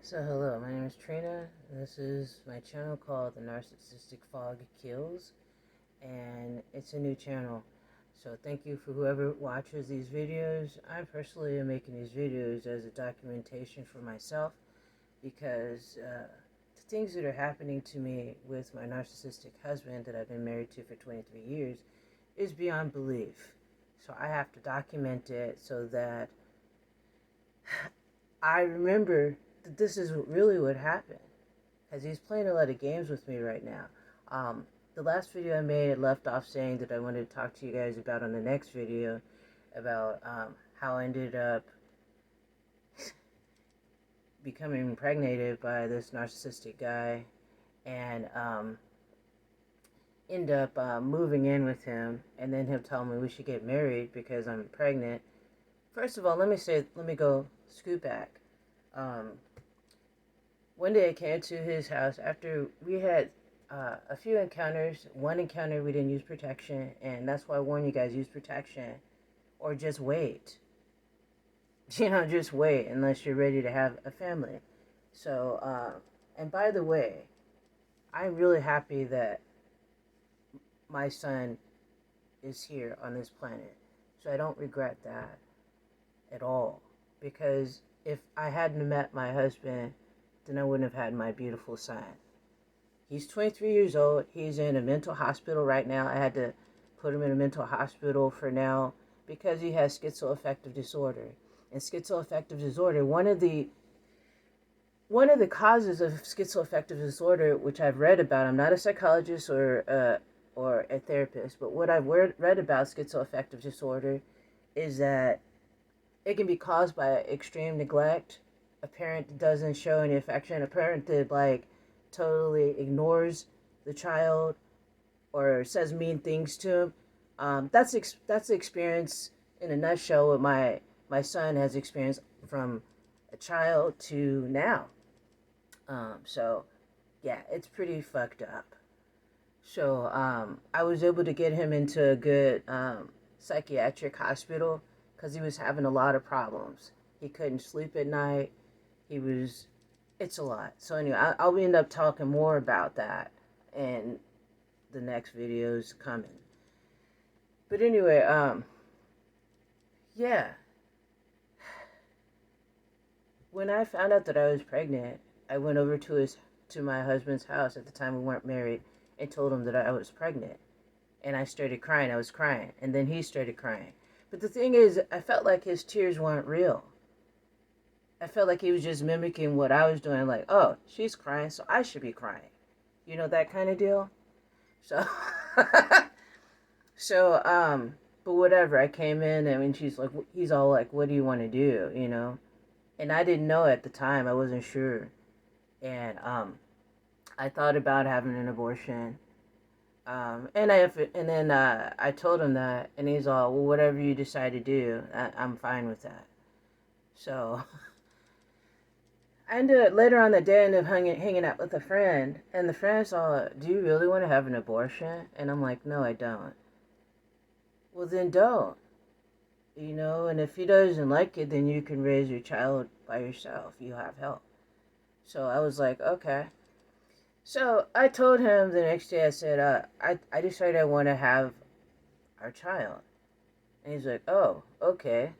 So hello, my name is Trina. This is my channel called The Narcissistic Fog Kills, and it's a new channel. So thank you for whoever watches these videos. I personally am making these videos as a documentation for myself because the things that are happening to me with my narcissistic husband that I've been married to for 23 years is beyond belief. So I have to document it so that I remember that this is really what happened. Because he's playing a lot of games with me right now. The last video I made, I left off saying that I wanted to talk to you guys about on the next video about how I ended up becoming impregnated by this narcissistic guy and end up moving in with him, and then him telling me we should get married because I'm pregnant. First of all, let me go scoot back. Um, One day I came to his house after we had a few encounters. One encounter we didn't use protection, and that's why I warn you guys, use protection or just wait. Just wait unless you're ready to have a family. So, and by the way, I'm really happy that my son is here on this planet. So I don't regret that at all. Because if I hadn't met my husband, then I wouldn't have had my beautiful son. He's 23 years old. He's in a mental hospital right now. I had to put him in a mental hospital for now because he has schizoaffective disorder. And schizoaffective disorder, one of the causes of schizoaffective disorder, which I've read about, I'm not a psychologist or a therapist, but what I've read about schizoaffective disorder is that it can be caused by extreme neglect. A parent that doesn't show any affection, a parent that totally ignores the child or says mean things to him. That's the experience in a nutshell what my son has experienced from a child to now. So yeah, it's pretty fucked up. So I was able to get him into a good psychiatric hospital because he was having a lot of problems. He couldn't sleep at night. It's a lot. So anyway, I'll end up talking more about that in the next videos coming. But anyway, yeah. When I found out that I was pregnant, I went over to my husband's house. At the time we weren't married, and told him that I was pregnant. And I started crying. I was crying. And then he started crying. But the thing is, I felt like his tears weren't real. I felt like he was just mimicking what I was doing. Like, oh, she's crying, so I should be crying. You know, that kind of deal. So, but whatever. I came in, and when he's all like, what do you want to do? And I didn't know at the time. I wasn't sure. And, I thought about having an abortion. And then I told him that, and he's all, well, whatever you decide to do, I'm fine with that. So I ended up, later on that day, I ended up hanging out with a friend, and the friend's all, do you really want to have an abortion? And I'm like, no, I don't. Well, then don't. And if he doesn't like it, then you can raise your child by yourself. You have help. So I was like, okay. So I told him the next day, I said, I decided I want to have our child. And he's like, oh, okay.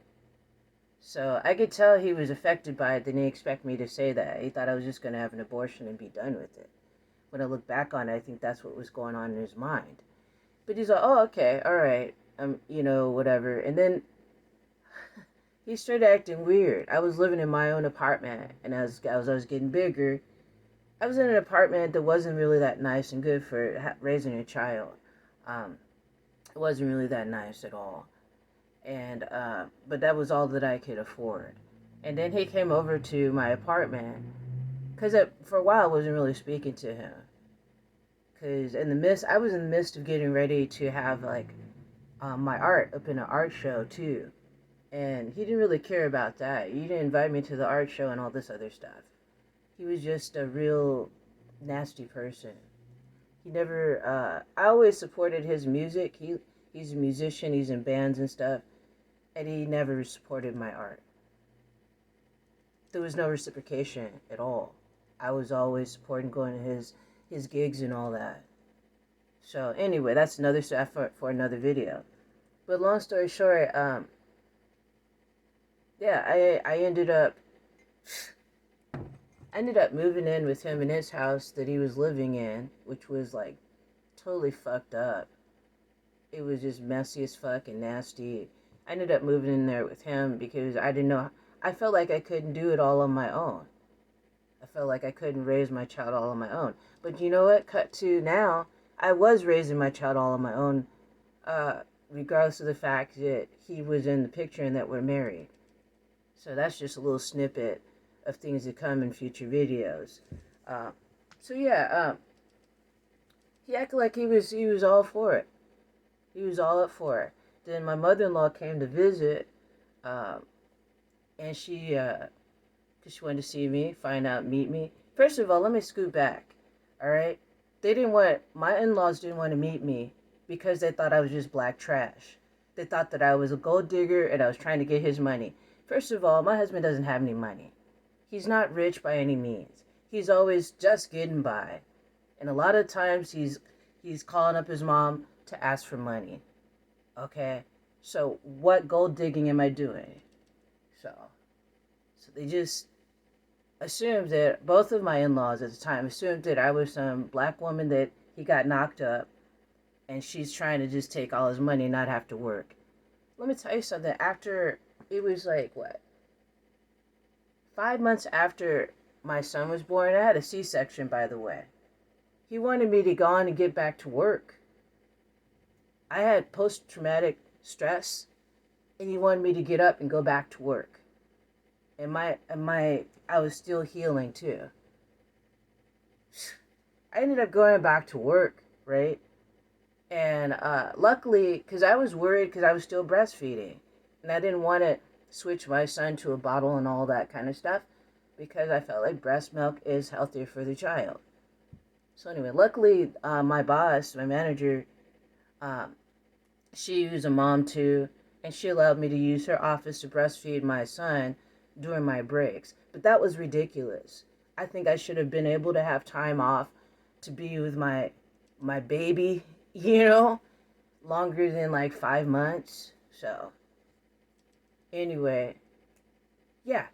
So I could tell he was affected by it. Didn't he expect me to say that? He thought I was just going to have an abortion and be done with it. When I look back on it, I think that's what was going on in his mind. But he's like, oh, okay, all right, whatever. And then he started acting weird. I was living in my own apartment, and as I was getting bigger, I was in an apartment that wasn't really that nice and good for raising a child. It wasn't really that nice at all. And but that was all that I could afford. And then he came over to my apartment because for a while I wasn't really speaking to him. Because I was in the midst of getting ready to have my art up in an art show too, and he didn't really care about that. He didn't invite me to the art show and all this other stuff. He was just a real nasty person. He never. I always supported his music. He's a musician. He's in bands and stuff. And he never supported my art. there was no reciprocation at all. I was always supporting going to his gigs and all that. So anyway, that's another stuff for another video. But long story short, yeah, I ended up moving in with him in his house that he was living in, which was like totally fucked up. It was just messy as fuck and nasty. I ended up moving in there with him because I didn't know. I felt like I couldn't do it all on my own. I felt like I couldn't raise my child all on my own. But you know what? Cut to now, I was raising my child all on my own, regardless of the fact that he was in the picture and that we're married. So that's just a little snippet of things to come in future videos. Uh, so yeah, he acted like he was all for it. He was all up for it. Then my mother-in-law came to visit, and cause she wanted to see me, find out, meet me. First of all, let me scoot back. All right, my in-laws didn't want to meet me because they thought I was just black trash. They thought that I was a gold digger and I was trying to get his money. First of all, my husband doesn't have any money. He's not rich by any means. He's always just getting by. And a lot of times he's calling up his mom to ask for money. Okay? So what gold digging am I doing? So they just assumed that both of my in-laws at the time assumed that I was some black woman that he got knocked up and she's trying to just take all his money and not have to work. Let me tell you something. After, it was like, what? 5 months after my son was born, I had a C-section, by the way. He wanted me to go on and get back to work. I had post-traumatic stress, and he wanted me to get up and go back to work. And I was still healing too. I ended up going back to work, right? And luckily, because I was worried because I was still breastfeeding, and I didn't want to switch my son to a bottle and all that kind of stuff because I felt like breast milk is healthier for the child. So anyway, luckily, my boss, my manager, she was a mom too, and she allowed me to use her office to breastfeed my son during my breaks. But that was ridiculous. I think I should have been able to have time off to be with my baby, longer than like 5 months. So anyway, yeah,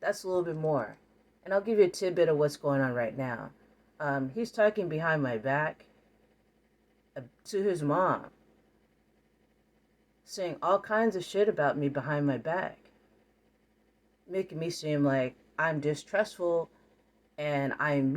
that's a little bit more. And I'll give you a tidbit of what's going on right now. He's talking behind my back to his mom, saying all kinds of shit about me behind my back, making me seem like I'm distrustful and I'm